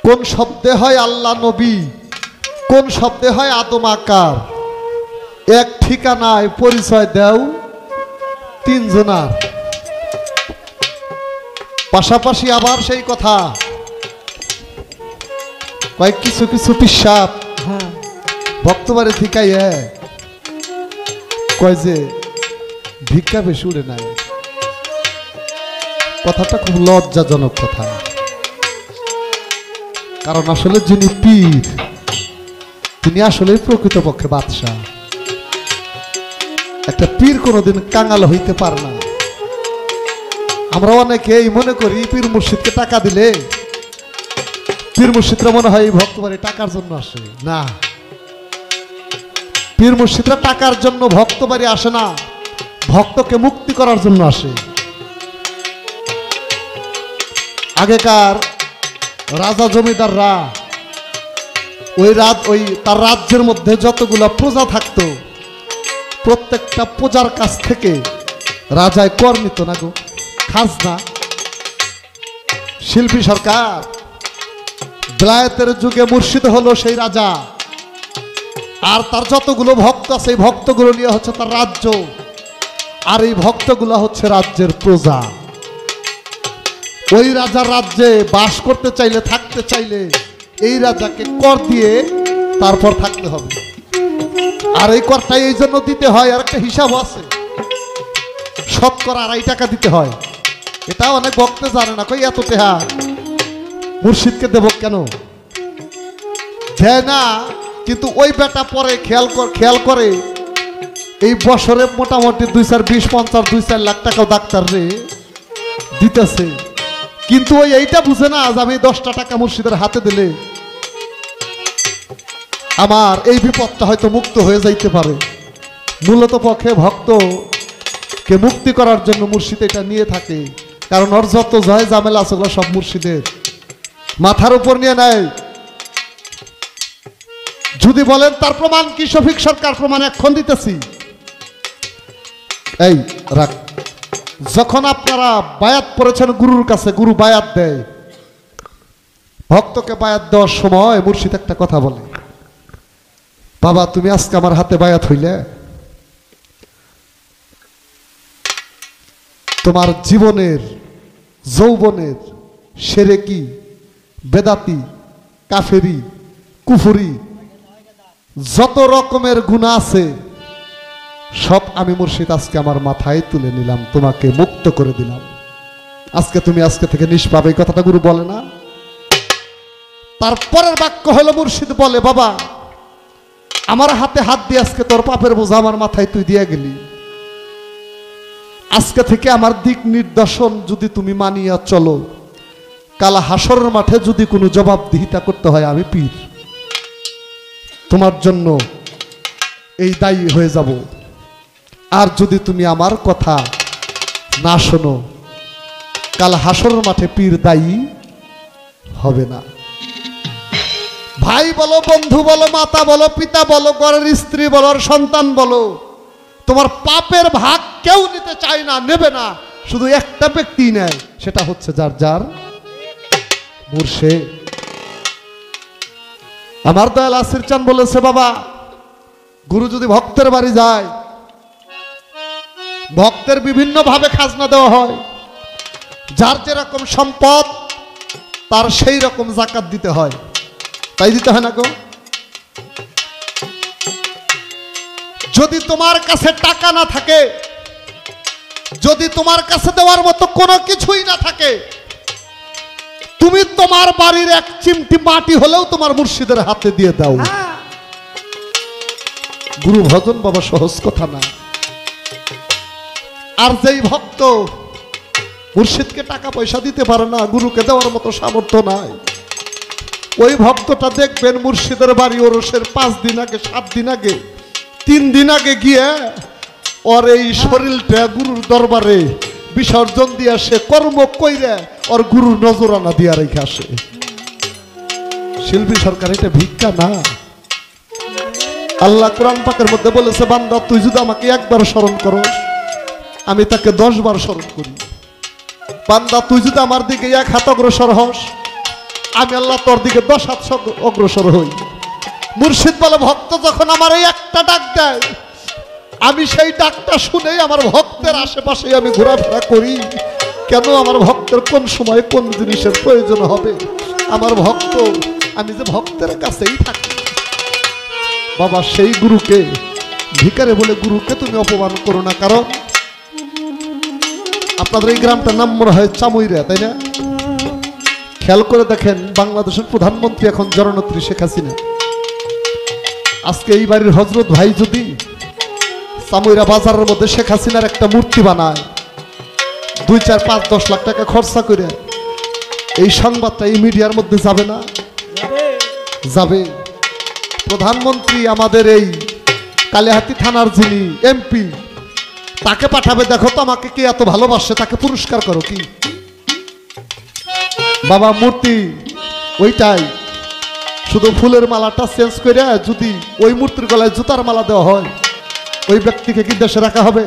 কোন শব্দে হয় আল্লাহ নবী, কোন শব্দে হয় আদম আকার। এক ঠিকানায় পরিচয় দেও তিনজনার, পাশাপাশি আবার সেই কথা কয়েক কিছু কিছু পিসাব ভক্তবারে ঠিকাই কয় যে ভিক্ষা বেশি উড়ে নাই। কথাটা খুব লজ্জাজনক কথা, কারণ আসলে যিনি পীর তিনি আসলে প্রকৃতপক্ষে বাদশাহ। একটা পীর কোনোদিন কাঙাল হইতে পারে না। আমরা অনেকেই মনে করি পীর মুর্শিদকে টাকা দিলে পীর মুর্শিদরা মনে হয় ভক্তবাড়ি টাকার জন্য আসে। না, পীর মুর্শিদরা টাকার জন্য ভক্তবাড়ি আসে না, ভক্তকে মুক্তি করার জন্য আসে। আগেকার রাজা জমিদাররা ওই তার রাজ্যের মধ্যে যতগুলা প্রজা থাকতো প্রত্যেকটা প্রজার কাছ থেকে রাজায় কর নিত না গো, খাজনা। শিল্পী সরকার বেলায়েতের যুগে মুর্শিদ হলো সেই রাজা, আর তার যতগুলো ভক্ত আছে এই ভক্তগুলো নিয়ে হচ্ছে তার রাজ্য, আর এই ভক্তগুলো হচ্ছে রাজ্যের প্রজা। ওই রাজার রাজ্যে বাস করতে চাইলে, থাকতে চাইলে এই রাজাকে কর দিয়ে তারপর থাকতে হবে। আর এই করটা এই জন্য দিতে হয়, আর একটা হিসাব আছে, শতকরা 2.5 টাকা দিতে হয়। এটা অনেক ভক্ত জানে না, কই এত টাকা মুর্শিদকে দেব কেন দেয় না। কিন্তু ওই বেটা পরে খেয়াল করে এই বছরে মোটামুটি 2, 4, 20, 50, 2-4 লাখ টাকাও ডাক্তার রে দিতেছে, কিন্তু ওই এইটা বুঝে না যে আমি 10টা টাকা মুর্শিদের হাতে দিলে আমার এই বিপদটা হয়তো মুক্ত হয়ে যাইতে পারে। মূলত পক্ষে ভক্তকে মুক্তি করার জন্য মুর্শিদ এটা নিয়ে থাকে, কারণ ওর যত জয় ঝামেলা আছে ওগুলো সব মুর্শিদের মাথার উপর নিয়ে নেয়। যদি বলেন তার প্রমাণ কি, শফিক সরকার প্রমাণ এখন দিতেছি। এই রাখ, যখন আপনারা বায়াত পড়েছেন গুরুর কাছে, গুরু বায়াত দেয়, ভক্তকে বায়াত দেওয়ার সময় মুর্শিদ একটা কথা বলে, বাবা তুমি আজকে আমার হাতে বায়াত হইলে তোমার জীবনের যৌবনের সেরেকি, বেদাতি, কাফেরি, কুফুরি যত রকমের গুনাহ আছে সব আমি মুর্শিদ আজকে আমার মাথায় তুলে নিলাম, তোমাকে মুক্ত করে দিলাম। আজকে থেকে নিষ্পাপ। এই কথাটা গুরু বলে না। তারপরের বাক্য হলো মুর্শিদ বলে, বাবা আমার হাতে হাত দিয়ে আজকে তোর পাপের বোঝা আমার মাথায় তুই দিয়ে গেলি, আজকে থেকে আমার দিক নির্দেশন যদি তুমি মানিয়া চলো, কাল হাসরের মাঠে যদি কোনো জবাবদিহিতা করতে হয় আমি পীর তোমার জন্য এই দায়ী হয়ে যাব। আর যদি তুমি আমার কথা না শোনো, কাল হাসরের মাঠে পীর দায়ী হবে না। ভাই বলো, বন্ধু বলো, মাতা বলো, পিতা বলো, ঘরের স্ত্রী বলো, সন্তান বলো, তোমার পাপের ভাগ কেউ নিতে চায় না, নেবে না। শুধু একটা ব্যক্তি নেয়, সেটা হচ্ছে যার যার মুর্শিদ। আমার দয়াল আসির চান বলেছে, বাবা গুরু যদি ভক্তের বাড়ি যায়, ভক্তের বিভিন্ন ভাবে খাজনা দেওয়া হয়, যার যেরকম সম্পদ তার সেই রকম যাকাত দিতে হয়, তাই দিতে হয় না গো। যদি তোমার কাছে টাকা না থাকে, যদি তোমার কাছে দেওয়ার মতো কোনো কিছুই না থাকে, তুমি তোমার বাড়ির এক চিমটি মাটি হলেও তোমার মুর্শিদের হাতে দিয়ে দাও। গুরু ভজন বাবা সহজ কথা না। আর যেই ভক্ত মুর্শিদকে টাকা পয়সা দিতে পারে না, গুরুকে দেওয়ার মতো সামর্থ্য নাই, ওই ভক্তটা দেখবেন মুর্শিদের বাড়ি ওরসের 5 দিন আগে, 7 দিন আগে, 3 দিন আগে গিয়ে ওর এই শরীরটা গুরুর দরবারে বিসর্জন দিয়ে সে কর্ম কইরে ওর গুরুর নজরানা দিয়া রেখে আসে। শিল্পী সরকার এটা ভিক্ষা না। আল্লাহ কোরআন পাকের মধ্যে বলেছে, বান্দা তুই যদি আমাকে একবার স্মরণ করস আমি তাকে 10 বার স্মরণ করি। বান্দা তুই যদি আমার দিকে 1 হাত অগ্রসর হস আমি আল্লাহ তোর দিকে 10 হাত অগ্রসর হই। মুর্শিদ বলে ভক্ত যখন আমার এই একটা ডাক দেয়, আমি সেই ডাকটা শুনেই আমার ভক্তের আশেপাশে আমি ঘোরাফেরা করি। কেন? আমার ভক্তের কোন সময় কোন জিনিসের প্রয়োজন হবে, আমার ভক্ত, আমি যে ভক্তের কাছেই থাকি। বাবা সেই গুরুকে ভিখারে বলে গুরুকে তুমি অপমান করো না। কারণ আপনাদের এই গ্রামটার নাম মনে হয় চামুইরা, তাই না? খেয়াল করে দেখেন, বাংলাদেশের প্রধানমন্ত্রী এখন জননেত্রী শেখ হাসিনা। আজকে এই বাড়ির হজরত ভাই যদি চামুইরা বাজারের মধ্যে শেখ হাসিনার একটা মূর্তি বানায়, 2, 4, 5, 10 লাখ টাকা খরচা করে, এই সংবাদটা এই মিডিয়ার মধ্যে যাবে না? যাবে। প্রধানমন্ত্রী আমাদের এই কালিহাতি থানার যিনি এমপি, তাকে পাঠাবে, দেখো তো আমাকে কি এত ভালোবাসে, তাকে পুরস্কার করো। কি বাবা মূর্তি ওইটাই, শুধু ফুলের মালাটা চেঞ্জ করে যদি ওই মূর্তির গলায় জুতার মালা দেওয়া হয়, ওই ব্যক্তিকে কি দেশে রাখা হবে?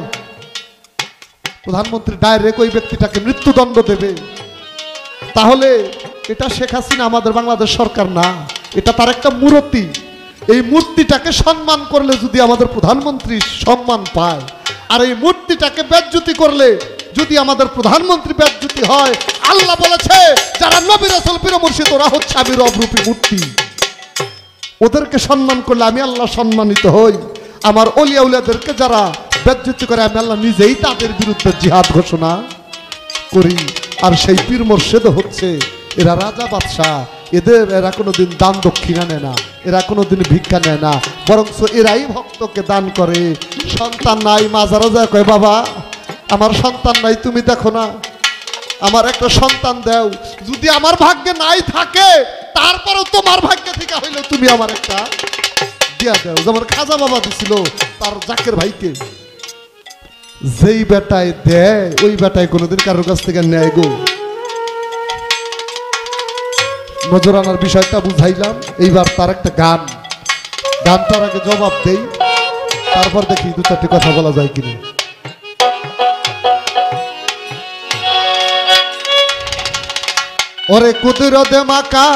প্রধানমন্ত্রী ডাইরেক্ট ওই ব্যক্তিটাকে মৃত্যুদণ্ড দেবে। তাহলে এটা শেখ হাসিনা আমাদের বাংলাদেশ সরকার না, এটা তার একটা মূর্তি। এই মূর্তিটাকে সম্মান করলে যদি আমাদের প্রধানমন্ত্রী সম্মান পায়, আর এই মূর্তিটাকে বেজ্জতি করলে যদি আমাদের প্রধানমন্ত্রী বেজ্জতি হয়, আল্লাহ বলেছে যারা নবী রাসূল পীর মুর্শিদ ওরা হচ্ছে আমি রবরূপী মূর্তি। ওদেরকে সম্মান করলে আমি আল্লাহ সম্মানিত হই। আমার ওলিয়া উলিয়াদেরকে যারা বেজ্জতি করে, আমি আল্লাহ নিজেই তাদের বিরুদ্ধে জিহাদ ঘোষণা করি। আর সেই পীর মুর্শিদ হচ্ছে এরা রাজা বাদশাহ, এরা কোনোদিন দান দক্ষিণা নেয় না, এরা কোনোদিন ভিক্ষা নেয় না, বরঞ্চ এরাই ভক্তকে দান করে। সন্তান নাই, মাজারে যায় কয় বাবা আমার সন্তান নাই, তুমি দেখো না আমার একটা সন্তান দাও। যদি আমার ভাগ্যে নাই থাকে, তারপরেও তোমার ভাগ্যে থেকে হইলে তুমি আমার একটা দিয়া দাও। যেমন খাজা বাবা দিছিল তার জাকের ভাইকে, যেই বেটায় দেয় ওই বেটায় কোনোদিন কারোর কাছ থেকে নেয় গো। নজরানার বিষয়টা বুঝাইলাম। এইবার তার একটা গানটার আগে জবাব দেই, তারপর দেখি 2-4টি কথা বলা যায় কিনা। ওরে কুদরতে মাকা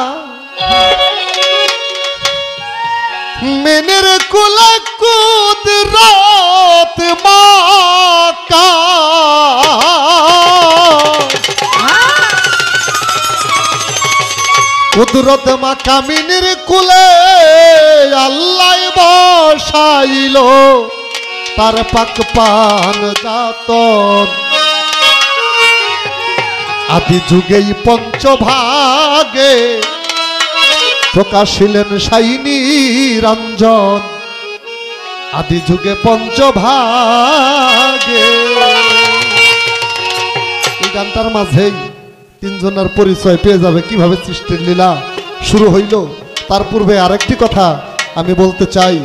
মেনের কুলা কুদরত মাকা, কুদরত মাকা মিনের কুলে আল্লাহ বসাইল তার পাক পান যাতন। আদি যুগেই পঞ্চভাগে প্রকাশিলেন শাইনী রঞ্জন, আদি যুগে পঞ্চভাগে। এই গানটার মাঝেই 3 জনের পরিচয় পেয়ে যাবে কিভাবে সৃষ্টির লীলা শুরু হইল। তার পূর্বে আরেকটি কথা আমি বলতে চাই,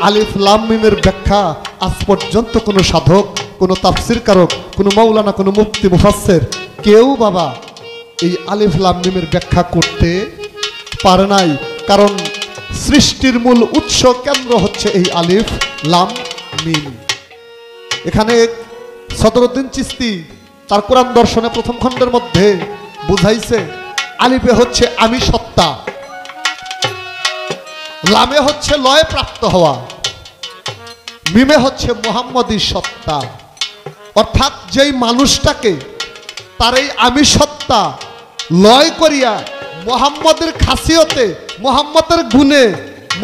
আলিফ লাম মিমের ব্যাখ্যা আজ পর্যন্ত কোনো সাধক, কোনো তাফসির কারক, কোনো মৌলানা, কোনো মুফতি মুফাসসির কেউ বাবা এই আলিফ লাম মিমের ব্যাখ্যা করতে পারে নাই। কারণ সৃষ্টির মূল উৎস কেন্দ্র হচ্ছে এই আলিফ লাম মিম। এখানে সদরুদ্দিন চিশতি তার কোরআন দর্শনে প্রথম খণ্ডের মধ্যে বুঝাইছে, আলিফে হচ্ছে আমি সত্তা, লামে হচ্ছে লয় প্রাপ্ত হওয়া, মিমে হচ্ছে মুহাম্মদী সত্তা। অর্থাৎ যেই মানুষটাকে তার এই আমি সত্তা লয় করিয়া মুহাম্মদের খাসিয়তে, মুহাম্মদের গুণে,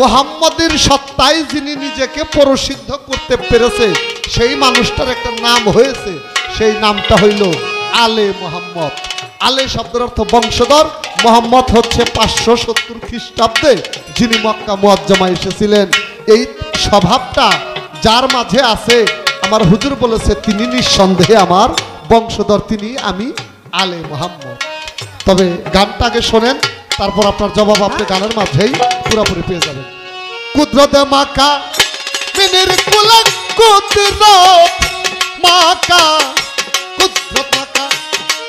মুহাম্মদের সত্তায় যিনি নিজেকে প্রসিদ্ধ করতে পেরেছে, সেই মানুষটার একটা নাম হয়েছে, সেই নামটা হইল আলে মুহাম্মদ। আলে শব্দের অর্থ বংশধর, মুহাম্মদ হচ্ছে 570 খ্রিস্টাব্দে যিনি মক্কা মুআজ্জামায় এসেছিলেন। এই স্বভাবটা যার মাঝে আছে, আমার হুজুর বলেছে তিনি নিঃসন্দেহে আমার বংশধর, তিনি আমি আলে মুহাম্মদ। তবে গানটা আগে শোনেন, তারপর আপনার জবাব আপনি গানের মাঝেই পুরোপুরি পেয়ে যাবেন। কুদরতে মাকা মিনের কুলা কুদরত মাকা, কুদরত মাকা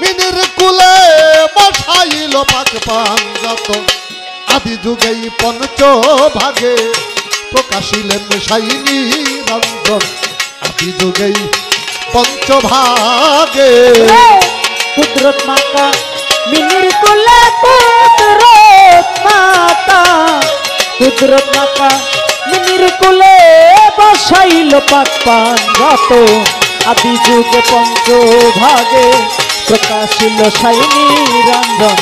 মিনের কুলে বসাইল পাক পান যাতন। আদি যুগেই পঞ্চভাগে প্রকাশিলেন শাইনী রঞ্জন, আদি যুগেই পঞ্চভাগে কুদরত মাকা মিনির কুলে কুদরত পাক পাঞ্জাত আদি যুগে পঞ্চভাগে প্রকাশিল সাই নিরঞ্জন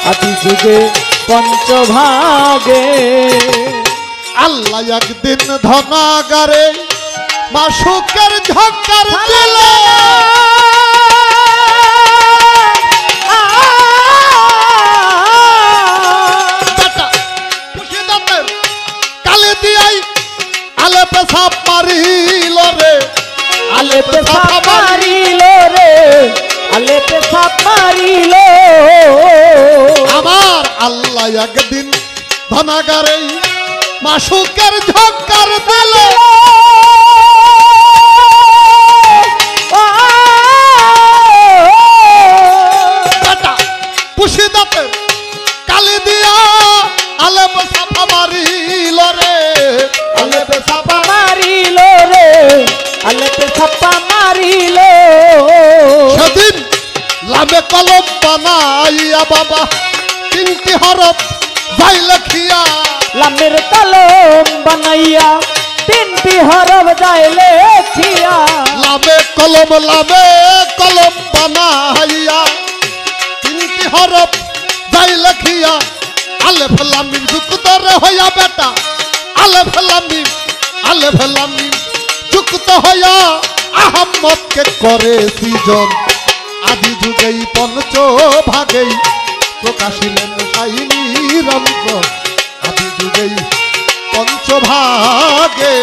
আদি যুগে পঞ্চভাগে। আল্লাহ একদিন ধনাগারে মাসুকের ঝঙ্কার দিল, কালে দিয়াই আলে পেশাব মারিল রে, আলে পেশাব মারিল রে, আলে পেশাব মারিল। আমার আল্লাহ একদিন ধনাগারে মাসুকের ঝঙ্কার দিল, পুষি দাঁতে কালি দিয়া আলে পেশাব মারিল রে, আলে পেশাব মারিল রে, আলে পেশাব মারিল। সেদিন লামে কলম বানাইয়া বাবা তিনটি হরফ যাই লেখিয়া, লামের কলম বানাইয়া তিনটি হরফ যায় লেখিয়া, লামে কলম বানাইয়া তিনটি হরফ যাই লেখিয়া, আলেফ লাম মিম যুক্ত রে হইয়া বেটা, আলেফ লাম মিম যুক্ত হইয়া আহম্মদকে করে সৃজন আদি যুগেই পঞ্চ ভাগেই প্রকাশিলেন সাই নিরঞ্জন আদি যুগেই পঞ্চভাগে।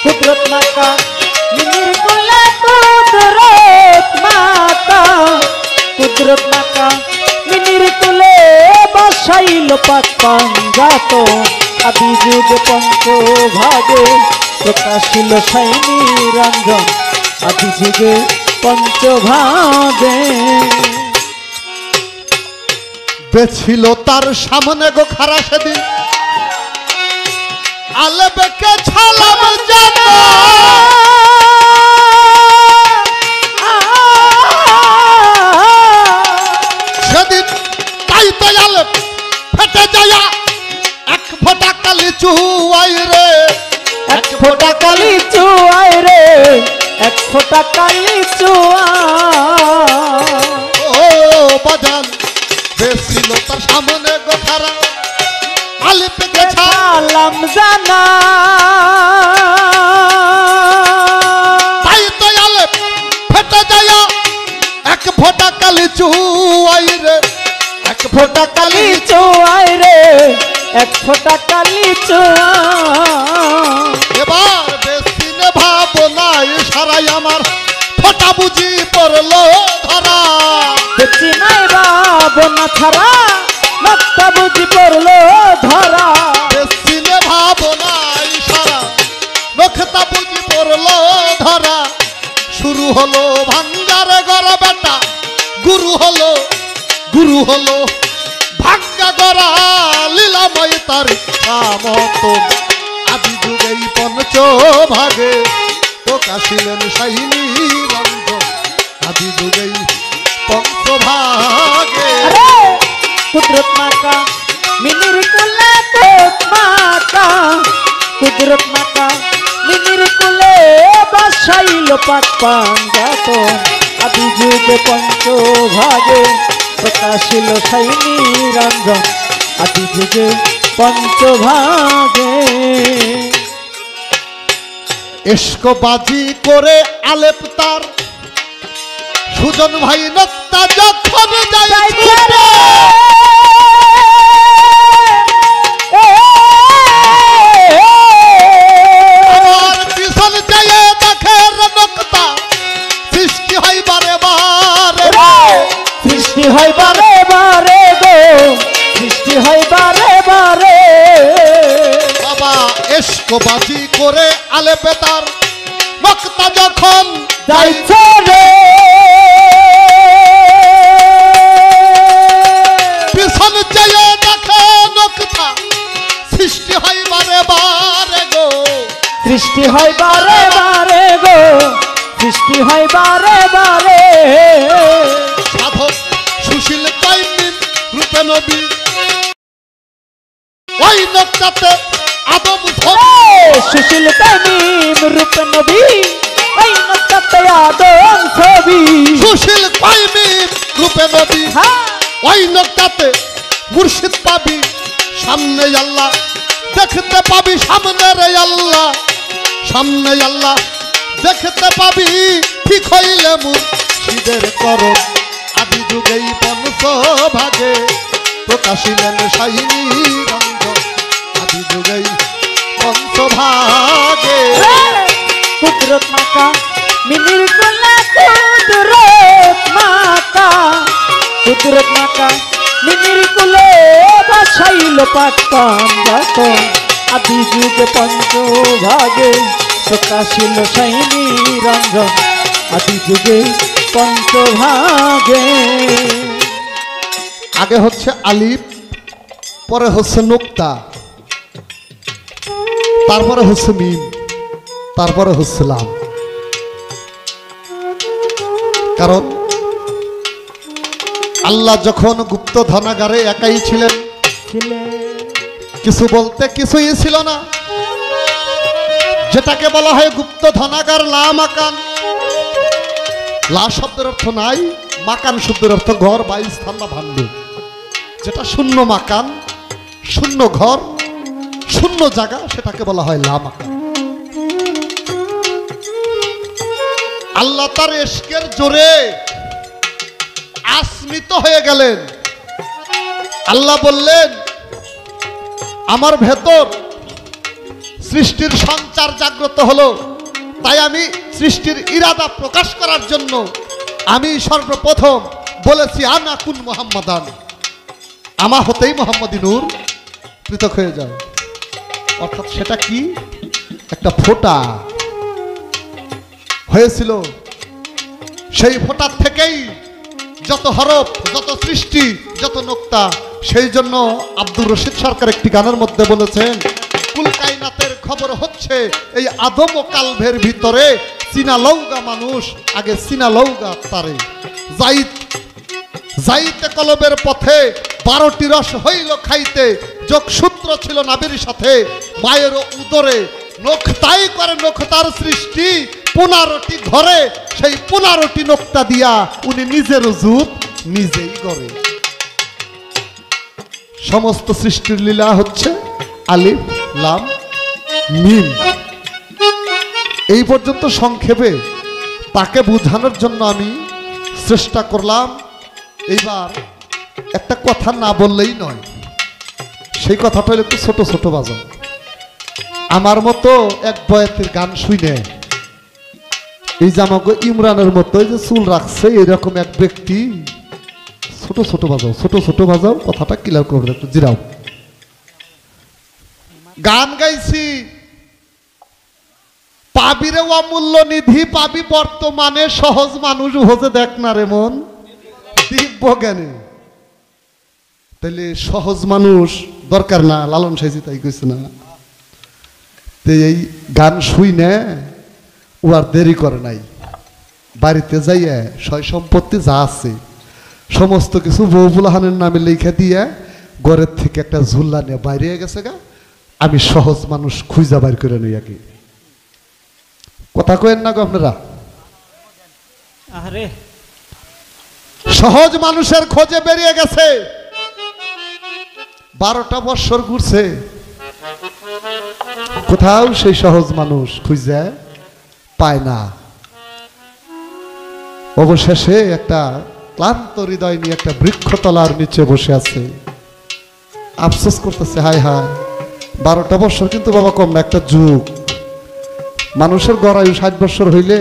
কুদরত মাতা মিনির কোলে কুদরত মাতা, কুদরত মাতা মিনির কোলে বসাইল পাক পাঞ্জাত আদি যুগে পঞ্চভাগে প্রকাশিল সাই নিরঞ্জন আদি যুগে পঞ্চভাগে। বেছিল তার সামনে গো খারা সেদিন আলেপকে ছালাম জানা, সেদিন তাই তো আলেপ ফেটে যায়া এক ফোঁটা কালি চুয়াই রে, এক ফোঁটা কালি চুয়াই রে, এক ফোঁটা কালি চুয়া। ও বাজান বেছিল তার সামনে গো খারা আলেপকে ছালাম জানা, তাই তো আলেপ ফেটে যায়া এক ফোঁটা কালি চুয়াই রে, এক ফোঁটা কালি চুয়াই রে, এক ফোঁটা কালি চুয়া। এবার বেশি নে ভাবনাই সারাই আমার ফোঁটা বুঝি পড়লো ধরা, বেশি নাই ভাবনা ছাড়া মাথা বুঝি পড়লো ধরা, বেশি নে ভাবনাই সারা নখতা বুঝি পড়লো ধরা। শুরু হলো ভাঙ্গার গড়া বেটা, গুরু হলো ভাঙ্গা গড়া লীলাময় তার মতন আদি যুগেই পঞ্চ ভাগে প্রকাশিলেন সাই নিরঞ্জন আদি যুগেই পঞ্চভাগে। কুদরত মাতা মিনির কোলে কুদরত মাতা, কুদরত মাতা মিনির কোলে বসাইল পাক পাঞ্জাত আদি যুগে পঞ্চভাগে প্রকাশিল সাই নিরঞ্জন আদি যুগে পঞ্চভাগে। এসকবাজি করে আলেপ তার সুজন ভাই নক্তা যখন যায় ছুটে, আমার পিছন যায় দেখে নক্তা সৃষ্টি হয় বারে বারে, সৃষ্টি হয় বারে বারে গো, সৃষ্টি হয় বারে বারে। বাবা এসকবাজি করে আলেপে তার নক্তা যখন যাইছে রে, পিছন যায় দেখে নক্তা সৃষ্টি হয় বারে বারে গো, সৃষ্টি হয় বারে বারে গো, সৃষ্টি হয় বারে বারে। সাধক সুশীল কাইমিন রূপে নবী ওই নকশাতে আদম সুশীল তামিম রূপে নবী ওই নকশাতে আদম ছবি সুশীল কাইমিম রূপে নবী হ্যাঁ ওই নকটাতে মুর্শিদ পাবি সামনে আল্লাহ দেখতে পাবি সামনে রে আল্লাহ সামনে আল্লাহ দেখতে পাবি ঠিক হইলে মুর্শিদের করণ আদি যুগেই পঞ্চ ভাগে প্রকাশিলেন সাইনি রঙ্গ আদি যুগেই পঞ্চ ভাগে কুদরত মাকা মিনির কোলা কুদরত মাকা কুদরত মাকা মিনির কোলে বাছাইল পাটপান যখন আদি যুগে পঞ্চভাগে প্রকাশিল সাইনি রঞ্জন আদি যুগে পঞ্চভাগে আগে হচ্ছে আলিফ পরে হচ্ছে নুক্তা তারপরে হচ্ছে মিম তারপরে হচ্ছে লাম কারণ আল্লাহ যখন গুপ্ত ধনাগারে একাই ছিলেন কিছু বলতে কিছুই ছিল না যেটাকে বলা হয় গুপ্ত ধনাগার লা মাকান লা শব্দের অর্থ নাই মাকান শব্দের অর্থ ঘর বা স্থান বা ভাণ্ড যেটা শূন্য মাকান শূন্য ঘর শূন্য জায়গা সেটাকে বলা হয় লা মাকান আল্লাহ তার ইশকের জোরে আসমিত হয়ে গেলেন আল্লাহ বললেন আমার ভেতর সৃষ্টির সঞ্চার জাগ্রত হলো তাই আমি সৃষ্টির ইরাদা প্রকাশ করার জন্য আমি সর্বপ্রথম বলেছি আনা কুন মুহাম্মাদান আমা হতেই মোহাম্মদী নূর পৃথক হয়ে যায় অর্থাৎ সেটা কি একটা ফোঁটা হয়েছিল সেই ফোঁটার থেকেই যত হরফ যত সৃষ্টি যত নোক্তা সেই জন্য আব্দুর রশিদ সরকার একটি গানের মধ্যে বলেছেন কুল কায়নাতের খবর হচ্ছে এই আদম ও কালভের ভিতরে চীনা লৌগা মানুষ আগে চীনা লৌগা তারে যাইতে কলবের পথে 12টি রস হইল খাইতে যোগসূত্র ছিল নাবির সাথে মায়ের উদরে নখতাই করে নখতার সৃষ্টি 15টি ঘরে সেই 15টি নক্তা দিয়া উনি নিজের জুত নিজেই করে সমস্ত সৃষ্টির লীলা হচ্ছে আলিফ লাম মিম এই পর্যন্ত সংক্ষেপে তাকে বোঝানোর জন্য আমি চেষ্টা করলাম এইবার একটা কথা না বললেই নয় সেই কথাটা হলো একটু ছোট ছোট বাজাও আমার মতো এক বয়াতের গান শুনে এই যে আমাকে ইমরানের মতো যে চুল রাখছে এরকম এক ব্যক্তি ছোট ছোট বাজাও কথাটা ক্লিয়ার করবে একটু জিরাও গান গাইছি পাবি রে অমূল্য নিধি পাবি বর্তমানে সহজ মানুষ হতে দেখ না রে মন দিব্য জ্ঞানে তাহলে সহজ মানুষ দরকার না লালন সাইজি তাই কইছে না এই গান শুই না ও আর দেরি করে নাই বাড়িতে যাইয়া সয় সম্পত্তি যা আছে সমস্ত কিছু বউবুলাহানের নামে লিখে দিয়ে ঘরের থেকে একটা ঝুল্লা নিয়ে বাইরে গেছে গা আমি সহজ মানুষ খুঁজা বাইর করে নই আগে কথা কয়েন না গো আপনারা আরে সহজ মানুষের খোঁজে বেরিয়ে গেছে 12টা বছর ঘুরছে কোথাও সেই সহজ মানুষ খুঁজে পায় না অবশেষে একটা ক্লান্ত হৃদয় নিয়ে একটা বৃক্ষতলার নিচে বসে আছে আফসোস করতেছে হায় হায় 12টা বছর কিন্তু বাবা কম না একটা যুগ মানুষের গড়ায়ু 60 বছর হইলে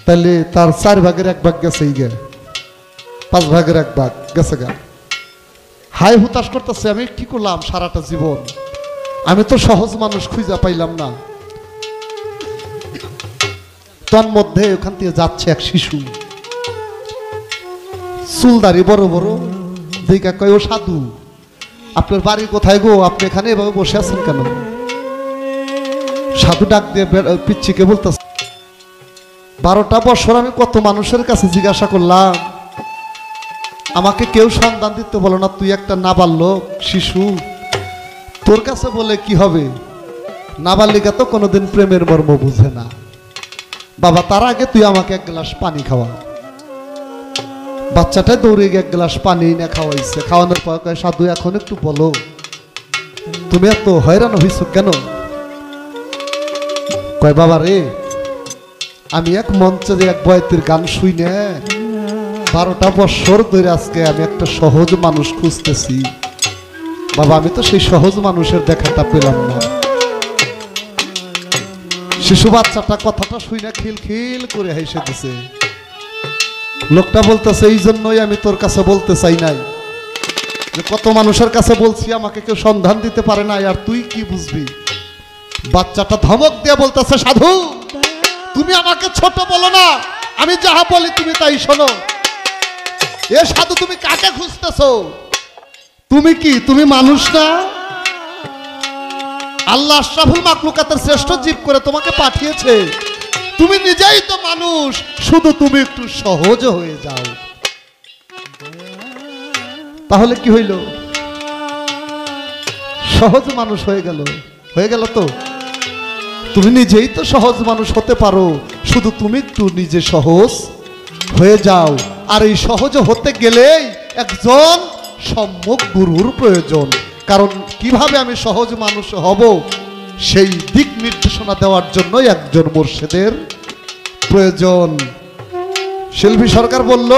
তাহলে তার 4 ভাগের 1 ভাগ গেছেই গে 5 ভাগের 1 ভাগ গেছে গা হায় হুতাশ করতেছে আমি কি করলাম সারাটা জীবন আমি তো সহজ মানুষ খুঁজা পাইলাম না তন্মধ্যে ওখান থেকে যাচ্ছে এক শিশু চুলদারি বড় বড় দেখা কয় ও সাধু আপনার বাড়ি কোথায় গো আপনি এখানে এভাবে বসে আছেন কেন সাধু ডাক দিয়ে পিচ্ছিকে বলতেছে 12টা বছর আমি কত মানুষের কাছে জিজ্ঞাসা করলাম আমাকে কেউ সন্ধান দিতে বলো না তুই একটা নাবালক শিশু তোর কাছে বলে কি হবে নাবালিকা তো কোনোদিন প্রেমের মর্ম বুঝে না। বাবা তার আগে তুই আমাকে এক গ্লাস পানি খাওয়া। বাচ্চাটা দৌড়ে গিয়ে এক গ্লাস পানি না খাওয়াইছে। খাওয়ানোর পর কয় সাধু এখন একটু বলো তুমি এত হয়রান হইছো কেন? কয় বাবা রে, আমি এক মঞ্চে এক বয়তির গান শুই না 12টা বছর ধরে আজকে আমি একটা সহজ মানুষ খুঁজতেছি। বাবা আমি তো সেই সহজ মানুষের দেখাটা পেলাম না। শিশু বাচ্চাটা কথাটা শুই না খিলখিল করে হেসে দিছে। লোকটা বলতেছে এই জন্যই আমি তোর কাছে বলতে চাই নাই, যে কত মানুষের কাছে বলছি আমাকে কেউ সন্ধান দিতে পারে না, আর তুই কি বুঝবি। বাচ্চাটা ধমক দিয়ে বলতেছে সাধু তুমি আমাকে ছোট বলো না, আমি যাহা বলি তুমি তাই শোনো। এ সাধু তুমি কাকে খুঁজতেছো? তুমি কি তুমি মানুষ না? আল্লাহ আশরাফুল মাখলুকাতের শ্রেষ্ঠ জীব করে তোমাকে পাঠিয়েছে, তুমি নিজেই তো মানুষ, শুধু তুমি একটু সহজ হয়ে যাও। তাহলে কি হইল? সহজ মানুষ হয়ে গেল। হয়ে গেল তো? তুমি নিজেই তো সহজ মানুষ হতে পারো, শুধু তুমি একটু নিজে সহজ হয়ে যাও। আর এই সহজ হতে গেলেই একজন সম্যক গুরুর প্রয়োজন। কারণ কিভাবে আমি সহজ মানুষ হব সেই দিক নির্দেশনা দেওয়ার জন্য একজন মুর্শিদের প্রয়োজন। শিল্পী সরকার বলল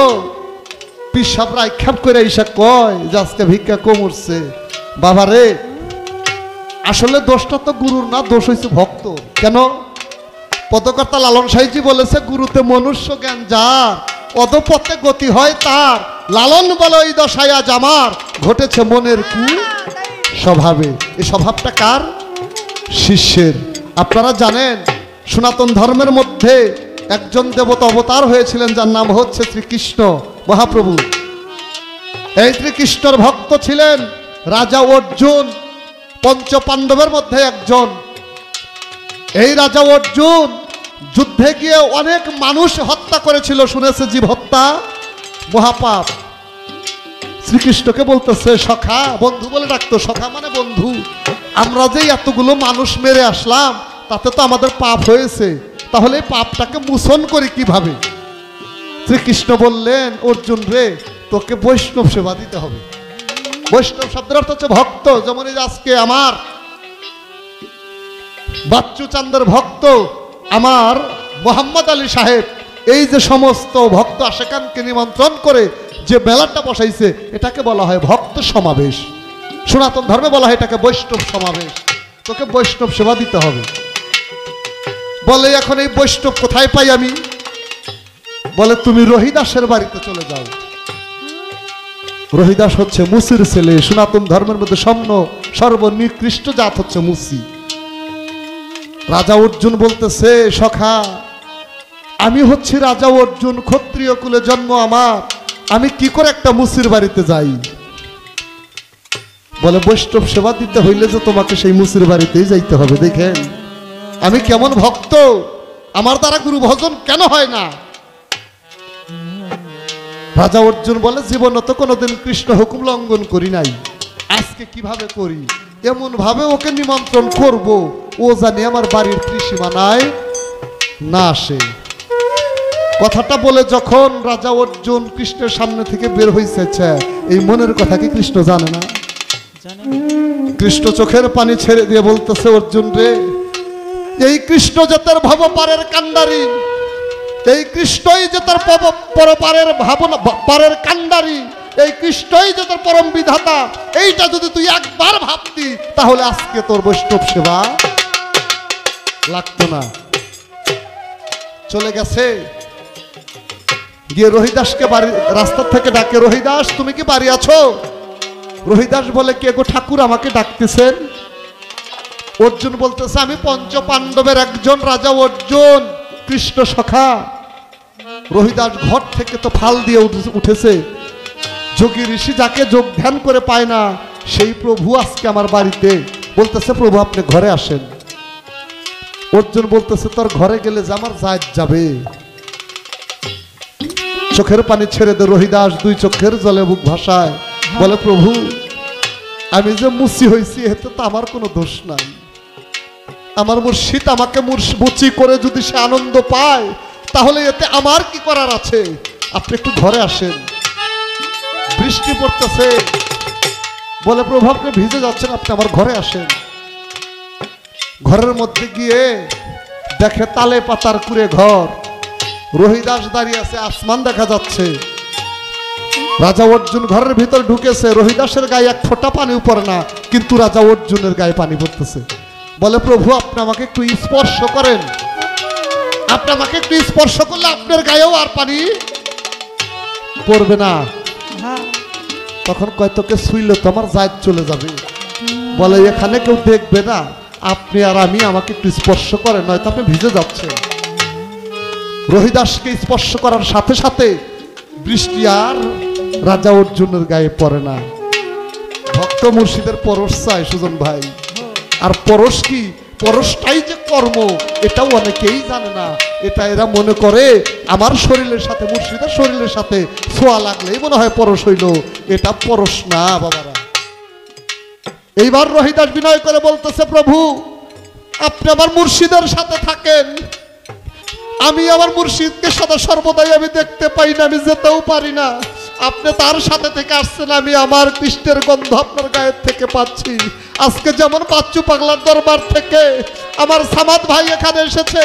পিসাবরা আক্ষেপ করে ঈশা কয় যে আজকে ভিক্ষা কমছে। বাবা রে, আসলে দোষটা তো গুরুর না, দোষ হয়েছে ভক্ত। কেন? পদকর্তা লালন সাইজি বলেছে গুরুতে মনুষ্য জ্ঞান যার, অধপথে গতি হয় তার। লালন বলে ওই দশায় আজ আমার ঘটেছে মনের কু স্বভাবে। এই স্বভাবটা কার? শিষ্যের। আপনারা জানেন সনাতন ধর্মের মধ্যে একজন দেবতা অবতার হয়েছিলেন যার নাম হচ্ছে শ্রীকৃষ্ণ মহাপ্রভু। এই শ্রীকৃষ্ণর ভক্ত ছিলেন রাজা অর্জুন, পঞ্চ পাণ্ডবের মধ্যে একজন। এই রাজা অর্জুন যুদ্ধে গিয়ে অনেক মানুষ হত্যা করেছিল, শুনেছে জীব হত্যা মহাপাপ। শ্রীকৃষ্ণকে বলতেছে সখা, বন্ধু বলে ডাকতো, সখা মানে বন্ধু, আমরা যে এতগুলো মানুষ মেরে আসলাম তাতে তো আমাদের পাপ হয়েছে, তাহলে এই পাপটাকে মোচন করি কিভাবে? শ্রীকৃষ্ণ বললেন অর্জুন রে, তোকে বৈষ্ণব সেবা দিতে হবে। বৈষ্ণব শব্দের অর্থ হচ্ছে ভক্ত। যেমন এই আজকে আমার বাচ্চু চান্দের ভক্ত আমার মোহাম্মদ আলী সাহেব এই যে সমস্ত ভক্ত আশেকানকে নিমন্ত্রণ করে যে মেলাটা বসাইছে এটাকে বলা হয় ভক্ত সমাবেশ। সনাতন ধর্মে বলা হয় এটাকে বৈষ্ণব সমাবেশ। তোকে বৈষ্ণব সেবা দিতে হবে। বলে এখন এই বৈষ্ণব কোথায় পাই আমি? বলে তুমি রহিদাসের বাড়িতে চলে যাও। রহিদাস হচ্ছে মুসির ছেলে। সনাতন ধর্মের মধ্যে সর্বনিকৃষ্ট জাত হচ্ছে মুসি। রাজা অর্জুন বলতেছে সখা, আমি হচ্ছি রাজা অর্জুন, ক্ষত্রিয় কুলে জন্ম আমার, আমি কি করে একটা মুসির বাড়িতে যাই? বলে বৈষ্ণব সেবা দিতে হইলে যে তোমাকে সেই মুসির বাড়িতেই যাইতে হবে। দেখেন আমি কেমন ভক্ত, আমার দ্বারা গুরু ভজন কেন হয় না? রাজা অর্জুন বলে জীবনে তো কোনোদিন কৃষ্ণ হুকুম লঙ্ঘন করি নাই, আজকে কিভাবে করি? এমন ভাবে ওকে নিমন্ত্রণ করব ও জানি আমার বাড়ির ত্রিসীমানায় না আসে। কথাটা বলে যখন রাজা অর্জুন কৃষ্ণের সামনে থেকে বের হয়েছে, এই মনের কথা কি কৃষ্ণ জানে না? কৃষ্ণ চোখের পানি ছেড়ে দিয়ে বলতেছে অর্জুন রে, এই কৃষ্ণ যে তার ভবপারের কান্ডারি, এই কৃষ্ণই যে তার পরপারের ভাবনা পারের কান্ডারি, এই কৃষ্ণই যে তোর পরম বিধাতা, এইটা যদি তুই একবার ভাবতি তাহলে আজকে তোর বৈষ্ণব সেবা লাগতো না। চলে গেছে, গিয়ে রহিদাসকে বাড়ি রাস্তা থেকে ডাকে, রহিদাস তুমি কি বাড়ি আছো? রহিদাস বলে কে গো ঠাকুর, আমাকে ডাকতেছেন? অর্জুন বলতেছে আমি পঞ্চ পাণ্ডবের একজন রাজা অর্জুন, কৃষ্ণ সখা। রহিদাস ঘর থেকে তো ফাল দিয়ে উঠেছে। যোগী ঋষি যাকে যোগ ধ্যান করে পায় না সেই প্রভু আজকে আমার বাড়িতে। বলতেছে প্রভু আপনি ঘরে আসেন। অর্জুন বলতেছে তোর ঘরে গেলে যে আমার জাত যাবে। চোখের পানি ছেড়ে দে। রহিদাস দুই চোখের জলে বুক ভাসায়, বলে প্রভু আমি যে মুসি হয়েছি এতে তো আমার কোনো দোষ নাই, আমার মুর্শিদ আমাকে মুচি করে যদি সে আনন্দ পায়, তাহলে এতে আমার কি করার আছে? আপনি একটু ঘরে আসেন, বৃষ্টি পড়তেছে। বলে প্রভু আপনি ভিজে যাচ্ছেন, আপনি আমার ঘরে আসেন। ঘরের মধ্যে গিয়ে দেখে তালে পাতার কুড়ে ঘর, রহিদাস দাঁড়িয়ে আছে, আসমান দেখা যাচ্ছে। রাজা অর্জুন ঘরের ভিতর ঢুকেছে, রহিদাসের গায়ে এক ফোঁটা পানি পড়ে না, কিন্তু রাজা অর্জুনের গায়ে পানি পড়তেছে। বলে প্রভু আপনি আমাকে একটু স্পর্শ করেন, আপনি আমাকে একটু স্পর্শ করলে আপনার গায়েও আর পানি পড়বে না। তখন কয় তোকে শুইলে তো আমার জায়েজ চলে যাবে। বলে এখানে কেউ দেখবে না, আপনি আর আমি, আমাকে একটু স্পর্শ করেন, নয়তো আপনি ভিজে যাচ্ছেন। রহিদাসকে স্পর্শ করার সাথে সাথে বৃষ্টি আর রাজা অর্জুনের গায়ে পড়ে না। ভক্ত মুর্শিদের পরশ চায় সুজন ভাই। আর পরশ কি? পরশটাই যে কর্ম, এটাও অনেকেই জানে না। এটা এরা মনে করে আমার শরীরের সাথে, মুর্শিদের শরীরের সাথে ছোঁয়া লাগলেই মনে হয় পরশ হইল। এটা পরশ না বাবারা। এইবার রহিদাস বিনয় করে বলতেছে প্রভু আপনি আমার মুর্শিদের সাথে থাকেন, আমি আমার মুর্শিদকে সদা সর্বদাই আমি দেখতে পাই না, আমি যেতেও পারি না। আপনি তার সাথে থেকে আসছেন, আমি আমার কৃষ্ণের গন্ধ আপনার গায়ের থেকে পাচ্ছি। আজকে যেমন বাচ্চু পাগলার দরবার থেকে আমার সামাদ ভাই এখানে এসেছে,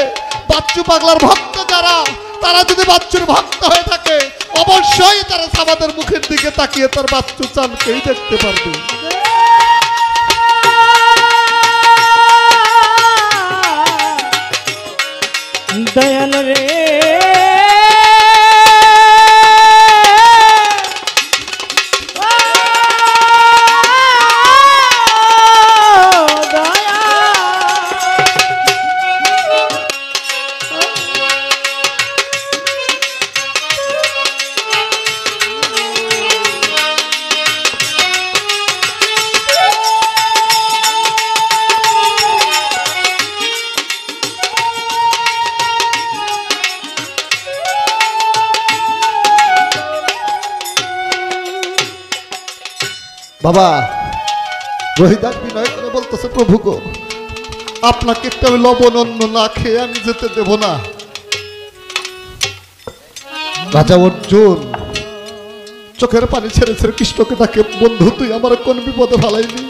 বাচ্চু পাগলার ভক্ত যারা, তারা যদি বাচ্চুর ভক্ত হয়ে থাকে অবশ্যই তারা সামাদের মুখের দিকে তাকিয়ে তার বাচ্চু চানকেই দেখতে পারবে। দয়াল রে বাবা রহিদাস বিনয় করে বলতেছে প্রভু গো আপনাকে একটু আমি লবণ অন্ন না খেয়ে আমি যেতে দেব না। রাজা অর্জুন চোখের পানি ছেড়ে ছেড়ে কৃষ্ণকে ডাকে, বন্ধু তুই আমার কোন বিপদে ফেলাইনি?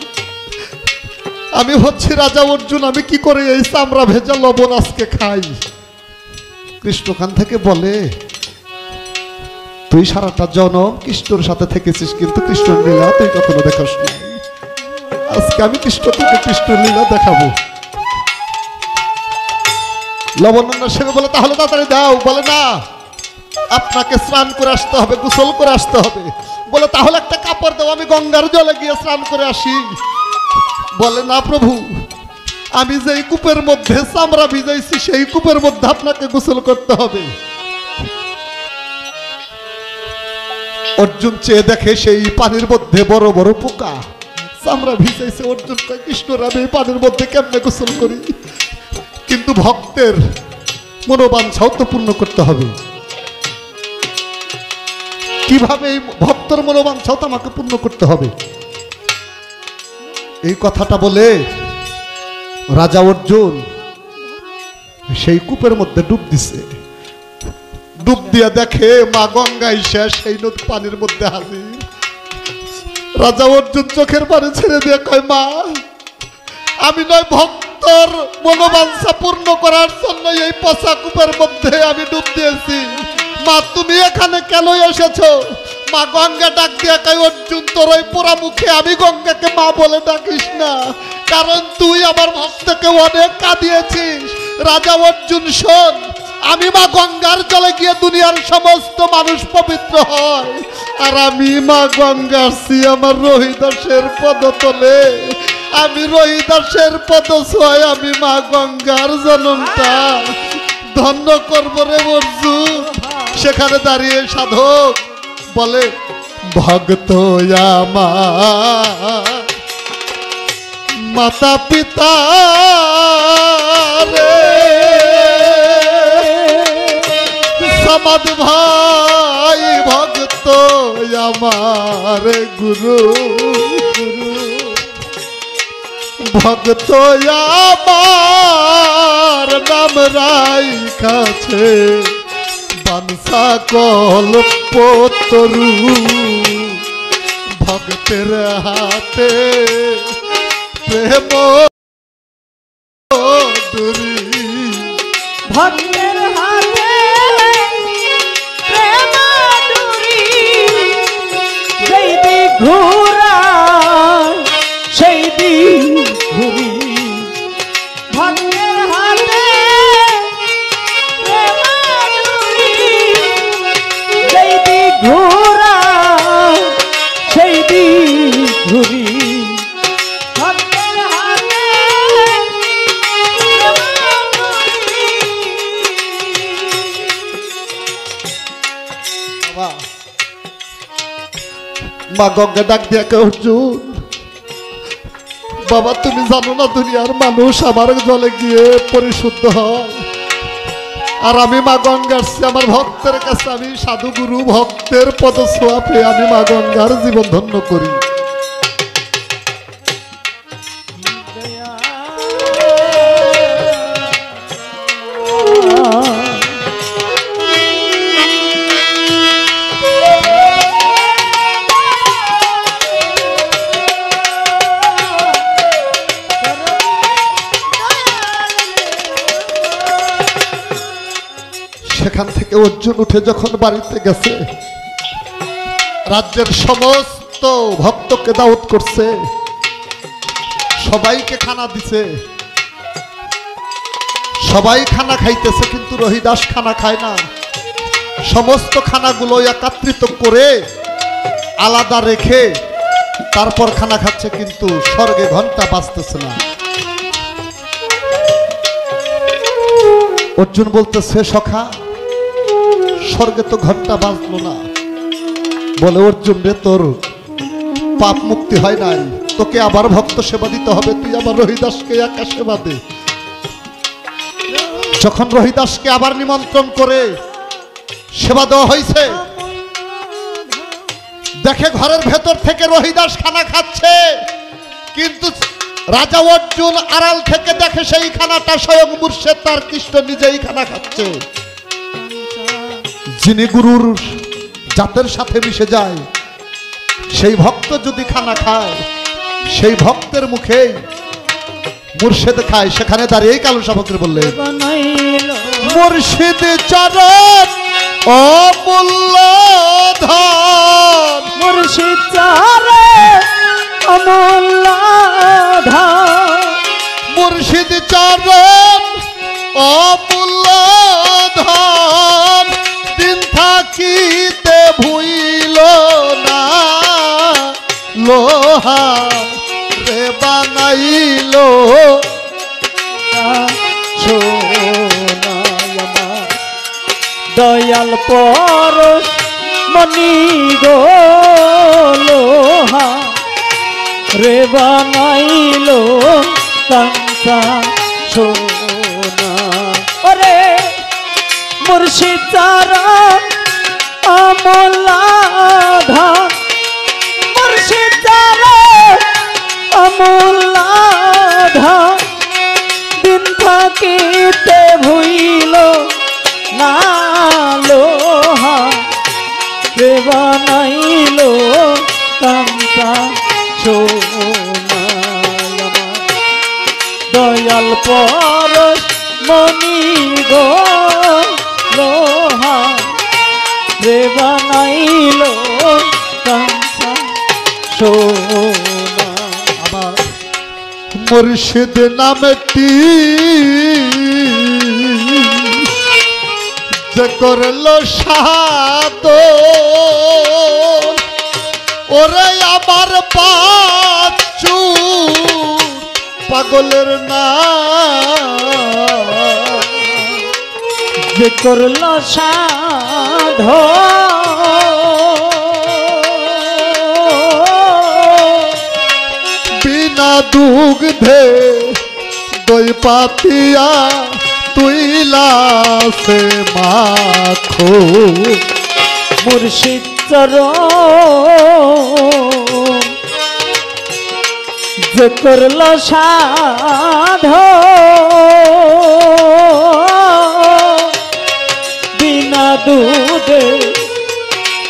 আমি হচ্ছি রাজা অর্জুন, আমি কি করে এই চামড়া ভেজা লবণ আজকে খাই? কৃষ্ণ খান থেকে বলে তুই সারাটা জনম কৃষ্ণর সাথে থেকেছিস, কিন্তু কৃষ্ণর লীলা তুই কখনো দেখাস নি। আজকে আমি তোকে কৃষ্ণর লীলা দেখাবো। লবণান্না সেবে বলে তাহলে তাড়াতাড়ি দাও। বলে না, আপনাকে স্নান করে আসতে হবে, গোসল করে আসতে হবে। বলে তাহলে একটা কাপড় দাও, আমি গঙ্গার জলে গিয়ে স্নান করে আসি। বলে না প্রভু, আমি যেই কূপের মধ্যে চামড়া ভিজাইছি সেই কূপের মধ্যে আপনাকে গোসল করতে হবে। অর্জুন চেয়ে দেখে সেই পানির মধ্যে বড় বড় পোকা, চামড়া ভিজাইছে। অর্জুন কয় কৃষ্ণর আমি এই পানির মধ্যে কেমনে গোসল করি? কিন্তু ভক্তের মনোবাঞ্ছাও তো পূর্ণ করতে হবে। কিভাবে এই ভক্তের মনোবাঞ্ছাও তো আমাকে পূর্ণ করতে হবে। এই কথাটা বলে রাজা অর্জুন সেই কূপের মধ্যে ডুব দিছে। ডুব দিয়া দেখে মা গঙ্গা এসে সেই নদী পানির মধ্যে হাজির। রাজা অর্জুন চোখের পানি ছেড়ে দিয়ে কয় মা, আমি নয় ভক্তর মনোবাঞ্ছা পূর্ণ করার জন্য এই পচা কূপের মধ্যে আমি ডুব দিয়েছি। মা তুমি এখানে কেন এসেছো? মা গঙ্গা ডাক দিয়া কয় অর্জুন তোর ওই পোড়া মুখে আমি গঙ্গাকে মা বলে ডাকিস না, কারণ তুই আমার ভক্তকে অনেক কাঁদিয়েছিস। রাজা অর্জুন শোন, আমি মা গঙ্গার জলে গিয়ে দুনিয়ার সমস্ত মানুষ পবিত্র হয়, আর আমি মা গঙ্গার আমার রহিদাসের পদতলে, আমি রহিদাসের পদ ছোঁয়ায় আমি মা গঙ্গার জনমটা ধন্য করবো রে অর্জুন। সেখানে দাঁড়িয়ে সাধক বলে ভক্ত আমার মাতা পিতা রে, সমাদ ভাই ভক্ত আমার গুরু, ভক্ত আমার নাম রাই কাছে বানসা কল্প তরু ভক্তের হাতে প্রেম ডুরি ভক্তের হাতে প্রেম ডুরি সেই দিক ঘুরা সেই দিক ঘুরি ভক্তের হাতে প্রেম ডুরি সেই দিক ঘুরা সেই দিক ঘুরি মা গঙ্গা ডাক দিয়া কে অর্জুন, বাবা তুমি জানো না দুনিয়ার মানুষ আমার জলে গিয়ে পরিশুদ্ধ হয়, আর আমি মা গঙ্গার আমার ভক্তের কাছে আমি সাধুগুরু ভক্তের পদছোঁয়া পেয়ে আমি মা গঙ্গার জীবন ধন্য করি। সেখান থেকে অর্জুন উঠে যখন বাড়িতে গেছে, রাজ্যের সমস্ত ভক্তকে দাওয়াত করছে, সবাইকে খানা দিছে, সবাই খানা খাইতেছে, কিন্তু রহিদাস খানা খায় না। সমস্ত খানাগুলো একত্রিত করে আলাদা রেখে তারপর খানা খাচ্ছে, কিন্তু স্বর্গে ঘন্টা বাজতেছে না। অর্জুন বলতেছে সখা স্বর্গে তো ঘন্টা বাজলো না। বলে অর্জুন রে তোর পাপ মুক্তি হয় নাই, তোকে আবার ভক্ত সেবা দিতে হবে, তুই আবার রহিদাসকে একা সেবা দে। যখন রহিদাসকে আবার নিমন্ত্রণ করে সেবা দেওয়া হয়েছে, দেখে ঘরের ভেতর থেকে রহিদাস খানা খাচ্ছে, কিন্তু রাজা অর্জুন আড়াল থেকে দেখে সেই খানাটা স্বয়ং মুর্শেদ তার কৃষ্ণ নিজেই খানা খাচ্ছে। যিনি গুরুর জাতের সাথে মিশে যায়, সেই ভক্ত যদি খানা খায়, সেই ভক্তের মুখে মুর্শেদ খায়। সেখানে দাঁড়িয়ে কালুসা ফকির বললেন, মুর্শিদ চরণ অমূল্য ধন, মুর্শিদ চরণ অমূল্য ধন, মুর্শিদ চরণ অমূল্য ধন, দিন থাকিতে ভুইল না লোহা রে বানাইল দয়াল পরশ মনি গো লোহা রে বানাইল কাঞ্চা সোনা। ওরে মুর্শিদ চরণ অমূল্য ধন, মুর্শিদ চরণ অমূল্য ধন, দিন থাকিতে ভুইল না লোহা রে বানাইল কাঞ্চা সোনা। দয়াল পরশ মনি গো লোহা রে বানাইল কাঞ্চা সোনা। আমার মুর্শিদ নামটি যে করলো সাদ, ওরে আমার বাচ্চু পাগলের না, যে করল সাধ বিনা দুগ্ধে দই পাতিয়া তুইলা সে মাখো, মুর্শিদ চরণ যে করল সাধ বিনা দুধে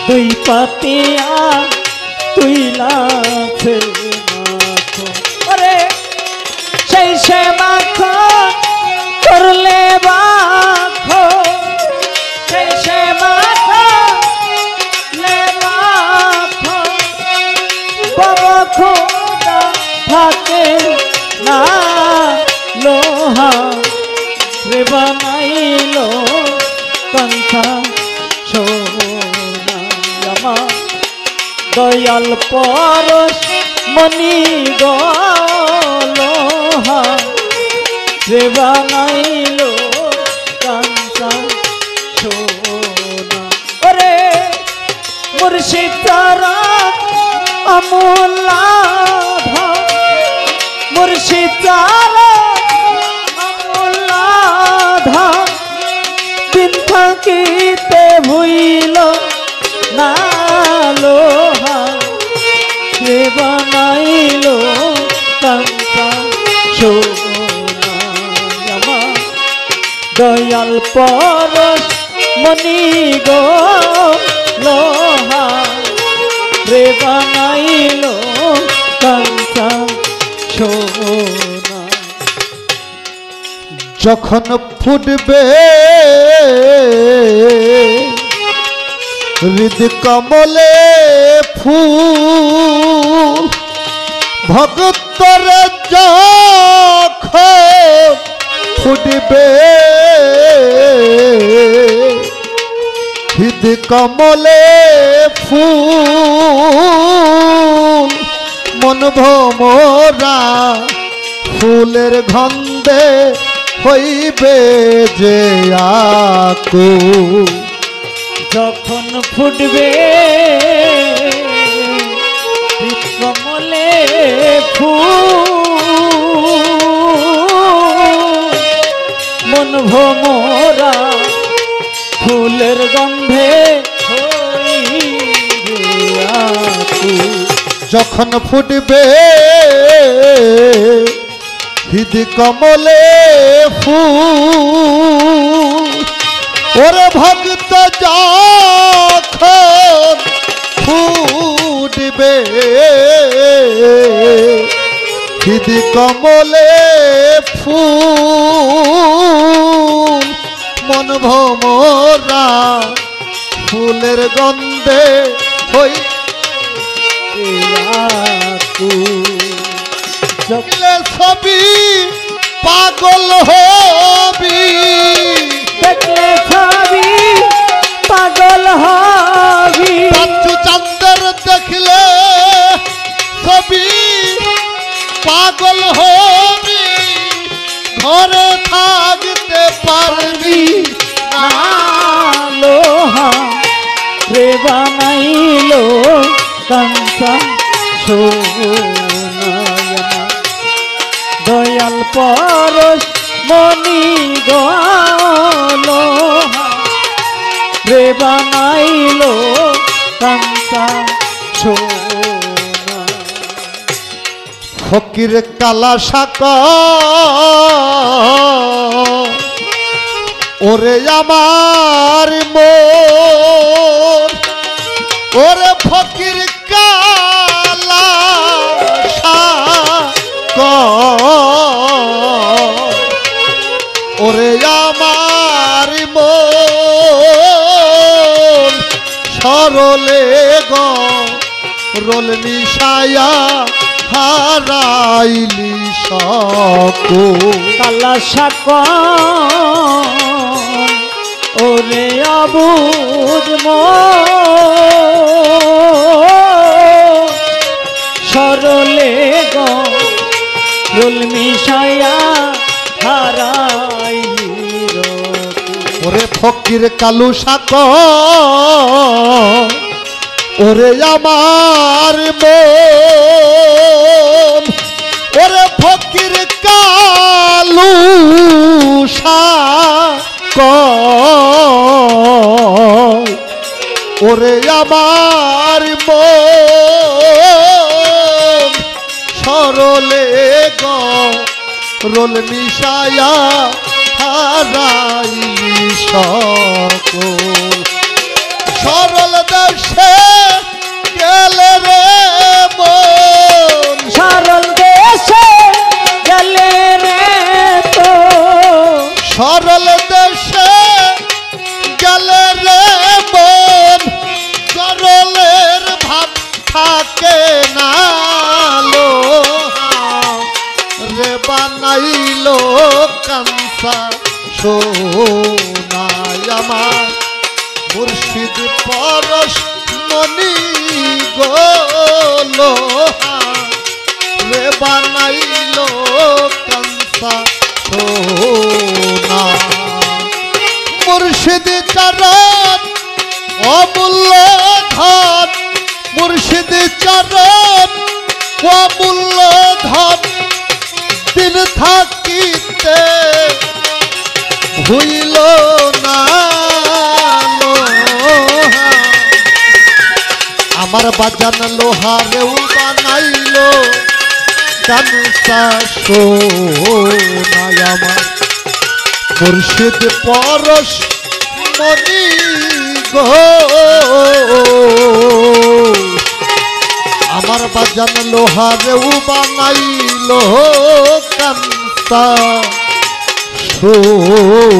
দুই পাতিয়া তুইলাছে মাখো ওরে সেই সে মাখো করলে মাখো সেই সে মাখো লে মাখো বাবা খোদা থাকে না লোহা রে বানাইলো কাঞ্চা সোনা আমার দয়াল পরশ মনি গো লোহা রে বানাইলো কাঞ্চা সোনা ওরে মুর্শিদ তারা আমুল্লাধা মুর্শিদ তারা আমুল্লাধা দিন থাকিতে ভুইল না লোহা রে বানাইলো কাঞ্চা সোনা আমার দয়াল পরশ মনি গো লোহা রে বানাইলো কাঞ্চা সোনা যখন ফুটবে হৃদ কমলে ফুল ভক্তর যখন ফুটবে হৃদ কমলে ফুল মন ভোমরা ফুলের গন্ধে হইবে যে আকুল যখন ফুটবে কমলে ফুল মন ভোমরা ফুলের গন্ধে হইবে আকুল যখন ফুটবে হৃদ কমলে ফুল ওরে ভক্ত যখন ফুটবে হৃদ কমলে ফুল মন ভোমরা ফুলের গন্ধে হই দেখলে ছবি পাগল হবি দেখলে ছবি পাগল হবি পাঁচু চাঁদের দেখলে ছবি পাগল হবি ঘরে থাকতে পারবি না লোহা রে বানাইলো কাঞ্চা সোনা দয়াল পরশ মনি গো লোহা রে বানাইলো কাঞ্চা সোনা ফকির কালা শাক ওরে আমার মন ওরে ফকির কালা শাক ওরে আমার মন সরলে রোল মিশায়া হারাইলি সকল কালা শাক ওরে অবুধ সরলে রোল মিশায়া হারাই ওরে ফকির কালু শাক ওরে আমার মন ওরে ফকির কালু শাক ওরে আমার মন সরলে গরল মিশায়া হারাইলি সকল সরল দেশে গেলে রে মন সরল দেশে গেলে রে তো সরল দেশে গেলে রে মন সরলের ভাব থাকে না লো রে বানাইলো কাঞ্চা সোনায় আমার মুর্শিদ পরশ মনি গোলো রে বানাইলো কাঞ্চা সোনা মুর্শিদ চরণ অমূল্য ধন মুর্শিদ চরণ অমূল্য ধন দিন থাকিতে হইল না লোহা আমার বাজান লোহারেও বানাইলো কাঞ্চা সোনায় আমার মুর্শিদ পরশ মনি গো আমার বাজান লোহারেও বানাইলো কাঞ্চা সোনা